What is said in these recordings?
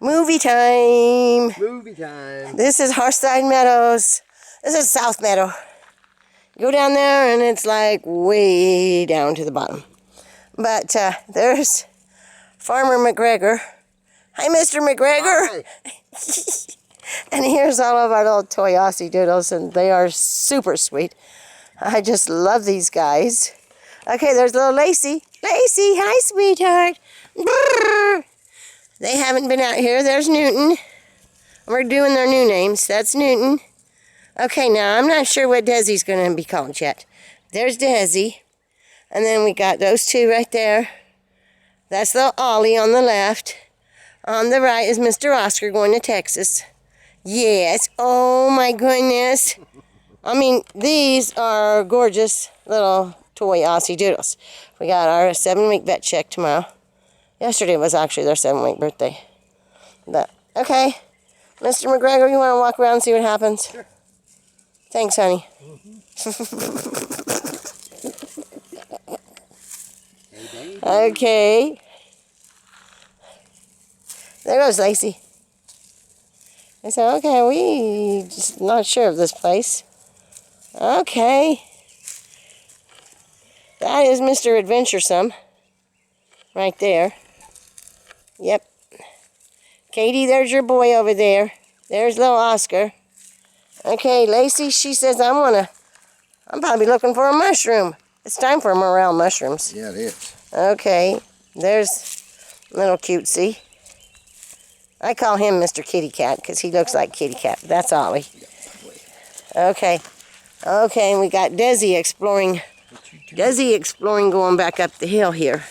Movie time. Movie time. This is Hearthside Meadows. This is South Meadow. Go down there and it's like way down to the bottom. But there's Farmer McGregor. Hi, Mr. McGregor. Hi. And here's all of our little toy Aussiedoodles, and they are super sweet. I just love these guys. Okay, there's little Lacey. Lacey, hi, sweetheart. Brrr. They haven't been out here. There's Newton. We're doing their new names. That's Newton. Okay, now I'm not sure what Desi's going to be called yet. There's Desi. And then we got those two right there. That's little Ollie on the left. On the right is Mr. Oscar going to Texas. Yes. Oh, my goodness. I mean, these are gorgeous little toy Aussiedoodles. We got our 7-week vet check tomorrow. Yesterday was actually their 7-week birthday. But, okay. Mr. McGregor, you want to walk around and see what happens? Sure. Thanks, honey. Okay. There goes Lacey. I said, okay, we just not sure of this place. Okay. That is Mr. Adventuresome. Right there. Yep. Katie, there's your boy over there. There's little Oscar. Okay, Lacey, she says, I'm probably looking for a mushroom. It's time for morel mushrooms. Yeah, it is. Okay, there's little cutesy. I call him Mr. Kitty Cat because he looks like Kitty Cat. That's Ollie. Okay. Okay, and we got Desi exploring. Desi exploring going back up the hill here.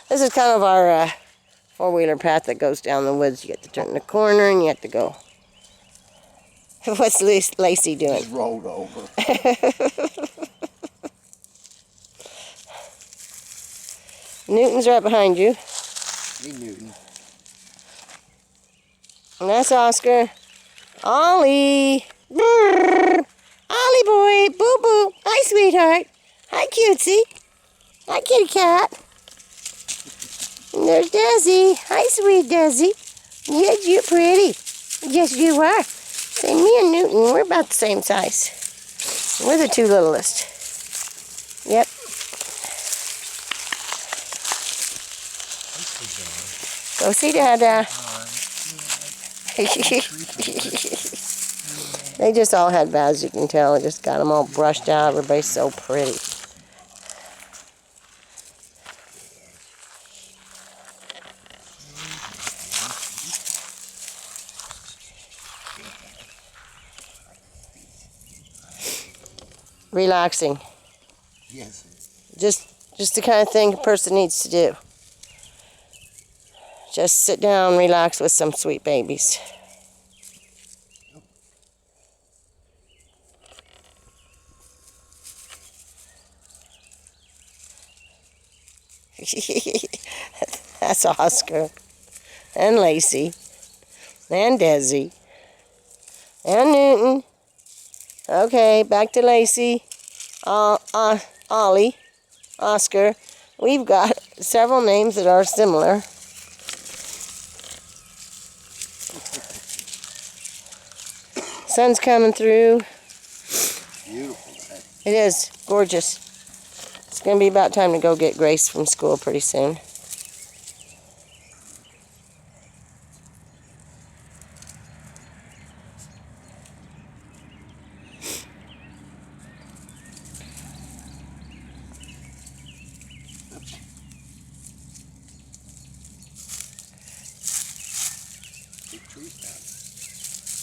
This is kind of our four-wheeler path that goes down the woods. You have to turn the corner and you have to go. What's Lacey doing? Just rolled over. Newton's right behind you. Hey, Newton. And that's Oscar. Ollie. Brrr. Ollie boy. Boo boo. Hi, sweetheart. Hi, cutesy. Hi, kitty cat. And there's Desi. Hi, sweet Desi. Yes, you're pretty. Yes, you are. Say, me and Newton, we're about the same size. We're the two littlest. Yep. Go see Dada. They just all had baths, you can tell. I just got them all brushed out. Everybody's so pretty. Relaxing. Yes. Just the kind of thing a person needs to do. Just sit down, relax with some sweet babies. That's Oscar. And Lacey. And Desi. And Newton. Okay, back to Lacey. Ollie. Oscar. We've got several names that are similar. Sun's coming through. Beautiful. It is gorgeous. It's going to be about time to go get Grace from school pretty soon.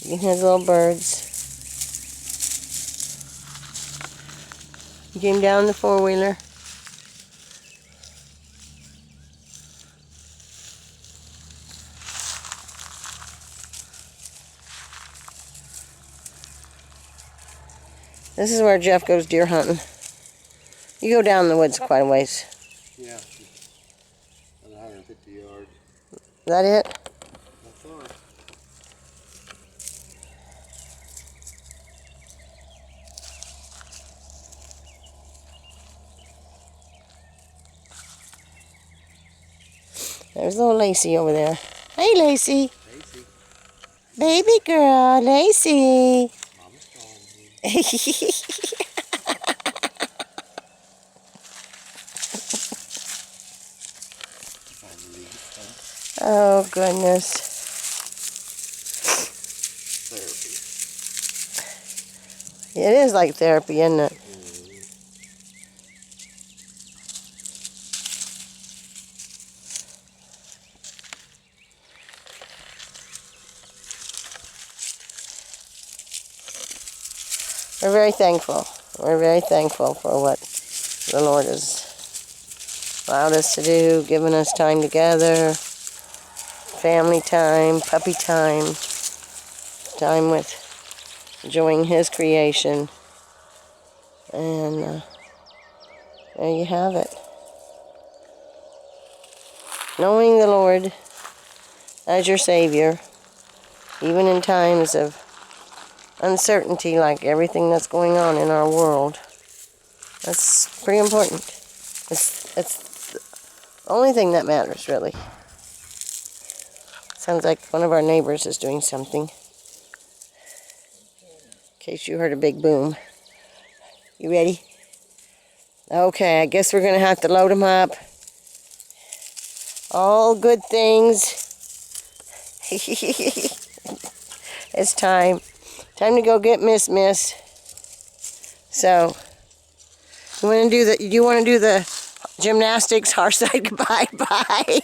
Look at his little birds. He came down the four-wheeler. This is where Jeff goes deer hunting. You go down the woods quite a ways. Yeah. 150 yards. Is that it? Not far. There's little Lacey over there. Hey, Lacey. Desi. Baby girl, Lacey. Mama's calling you. Finally, Oh, goodness. therapy. It is like therapy, isn't it? We're very thankful. We're very thankful for what the Lord has allowed us to do, given us time together, family time, puppy time, time with enjoying His creation. And there you have it. Knowing the Lord as your Savior, even in times of uncertainty like everything that's going on in our world, that's pretty important. It's the only thing that matters, really. Sounds like one of our neighbors is doing something. In case you heard a big boom. You ready? Okay, I guess we're going to have to load them up. All good things. It's time. Time to go get Miss. So, you want to do the gymnastics, Hearthside, goodbye, bye.